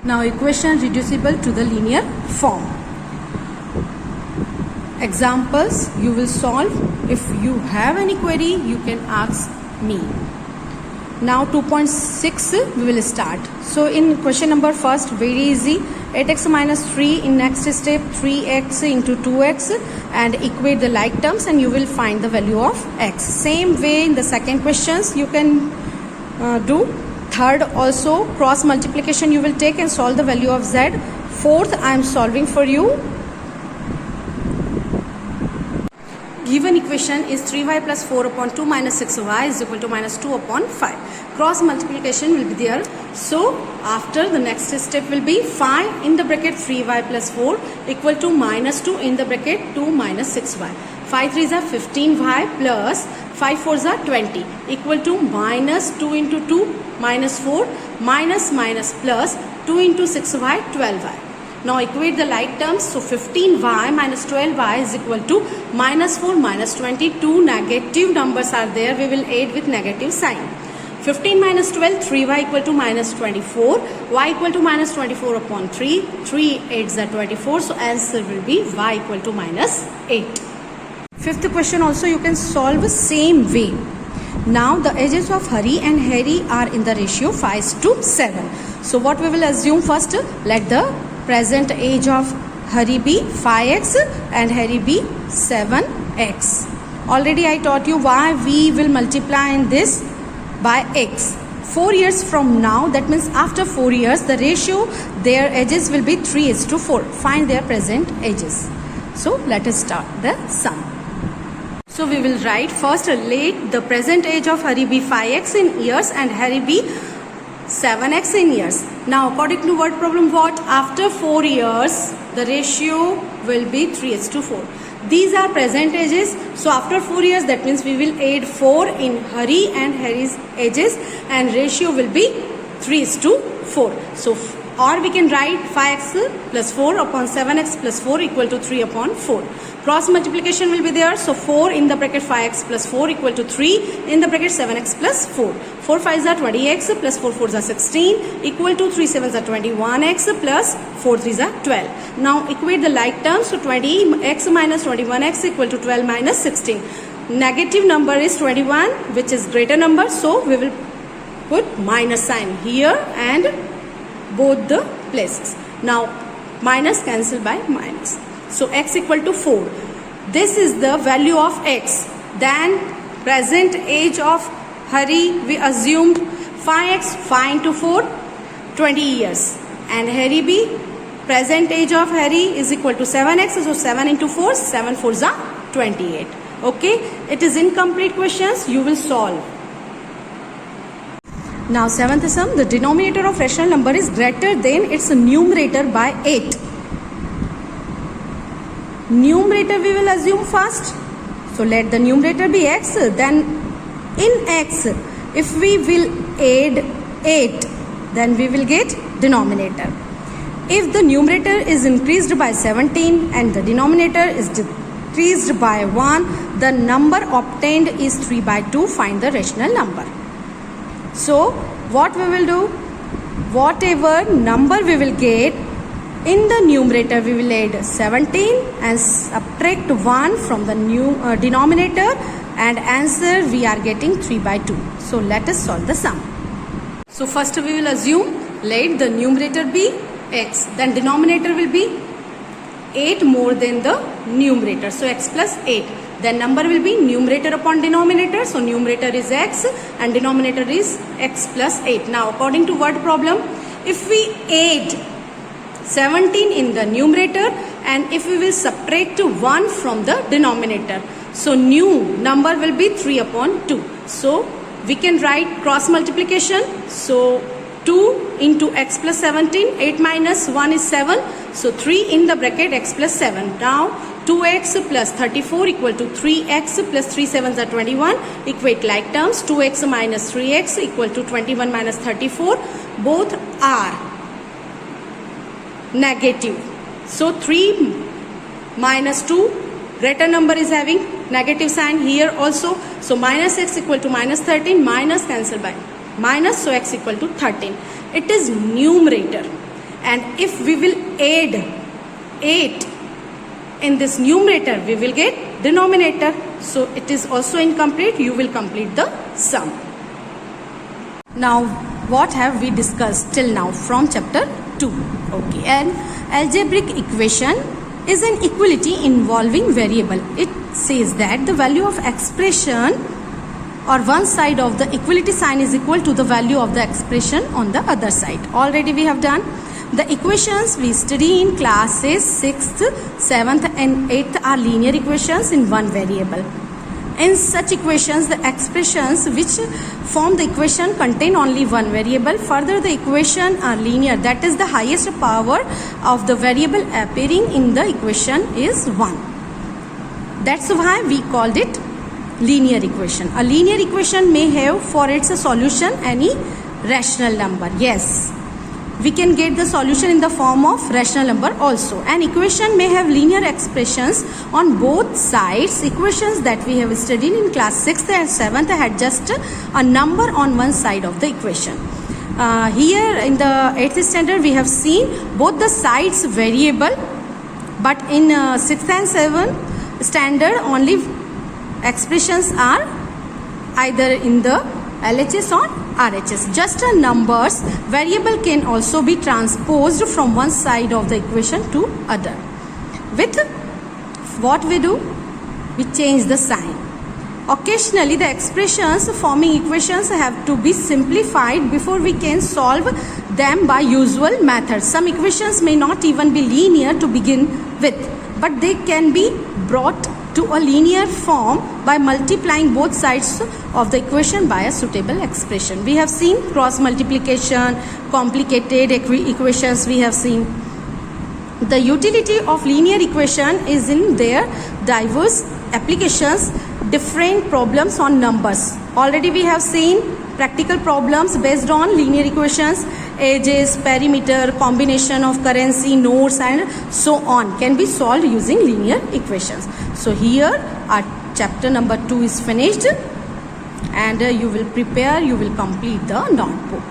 Now equation reducible to the linear form. Examples you will solve. If you have any query, you can ask me. Now 2.6 we will start. So in question number first, very easy. 8x minus 3, in next step 3x into 2x, and equate the like terms and you will find the value of x. Same way in the second questions you can do. Third also, cross multiplication you will take and solve the value of z. Fourth, I am solving for you. Given equation is 3y plus 4 upon 2 minus 6y is equal to minus 2 upon 5. Cross multiplication will be there. So after the next step will be 5 in the bracket 3y plus 4 equal to minus 2 in the bracket 2 minus 6y. 5 3s are 15y plus 5 4s are 20 equal to minus 2 into 2 minus 4 minus minus plus 2 into 6y 12y. Now equate the like terms. So 15y minus 12y is equal to minus 4 minus 20. Two negative numbers are there. We will add with negative sign. 15 minus 12, 3y equal to minus 24. Y equal to minus 24 upon 3. 3 8s are 24. So answer will be y equal to minus 8. Fifth question also you can solve same way. Now the ages of Hari and Harry are in the ratio 5:7. So what we will assume first, let the present age of Hari be 5x and Harry be 7x. Already I taught you why we will multiply in this by x. 4 years from now, that means after 4 years, the ratio their ages will be 3:4. Find their present ages. So let us start the sum. So we will write first, let the present age of Hari be 5x in years and Harry be 7x in years. Now according to word problem, what? After 4 years the ratio will be 3:4. These are present ages. So after 4 years, that means we will add 4 in Hari and Harry's ages and ratio will be 3:4. So or we can write 5x plus 4 upon 7x plus 4 equal to 3 upon 4. Cross multiplication will be there. So 4 in the bracket 5x plus 4 equal to 3 in the bracket 7x plus 4. 4 5s are 20x plus 4 4s are 16 equal to 3 7s are 21x plus 4 3s are 12. Now equate the like terms. So 20x minus 21x equal to 12 minus 16. Negative number is 21, which is greater number. So we will put minus sign here and both the places. Now minus cancel by minus. So x equal to 4. This is the value of x. Then present age of Hari we assumed 5x, 5 into 4, 20 years. And Harry B, present age of Harry is equal to 7x. So 7 into 4, 7 4s are 28. Okay. It is incomplete questions. You will solve. Now seventh sum, the denominator of rational number is greater than its numerator by 8. Numerator we will assume first. So let the numerator be x. Then in x, if we will add 8, then we will get denominator. If the numerator is increased by 17 and the denominator is decreased by 1, the number obtained is 3/2. Find the rational number. So what we will do, whatever number we will get, in the numerator we will add 17 and subtract 1 from the denominator, and answer we are getting 3/2. So let us solve the sum. So first we will assume, let the numerator be x, then denominator will be 8 more than the numerator. So x plus 8. Then number will be numerator upon denominator. So numerator is x and denominator is x plus 8. Now according to word problem, if we add 17 in the numerator and if we will subtract 1 from the denominator, so new number will be 3 upon 2. So we can write cross multiplication. So 2 into x plus 17, 8 minus 1 is 7. So 3 in the bracket x plus 7. Now 2x plus 34 equal to 3x plus 3 7s are 21. Equate like terms. 2x minus 3x equal to 21 minus 34. Both are negative. So 3 minus 2, greater number is having negative sign here also. So minus x equal to minus 13, minus cancel by minus, so x equal to 13. It is numerator. and if we will add 8 in this numerator, we will get denominator. So it is also incomplete. You will complete the sum. Now what have we discussed till now from chapter 2? Okay, an algebraic equation is an equality involving variable. It says that the value of expression or one side of the equality sign is equal to the value of the expression on the other side. Already we have done. The equations we study in classes 6th, 7th and 8th are linear equations in one variable. In such equations, the expressions which form the equation contain only one variable. Further, the equation are linear. That is, the highest power of the variable appearing in the equation is 1. That's why we called it linear equation. A linear equation may have for its solution any rational number. Yes, we can get the solution in the form of rational number also. An equation may have linear expressions on both sides. Equations that we have studied in class 6th and 7th had just a number on one side of the equation. Here in the 8th standard we have seen both the sides variable, but in 6th and 7th standard only expressions are either in the LHS or RHS. Just a numbers variable can also be transposed from one side of the equation to other. With what we do? We change the sign. Occasionally the expressions forming equations have to be simplified before we can solve them by usual methods. Some equations may not even be linear to begin with, but they can be brought to a linear form by multiplying both sides of the equation by a suitable expression. We have seen cross multiplication, complicated equations we have seen. The utility of linear equation is in their diverse applications, different problems on numbers. Already we have seen practical problems based on linear equations, edges, perimeter, combination of currency, notes and so on can be solved using linear equations. So here our chapter number 2 is finished, and you will complete the notebook.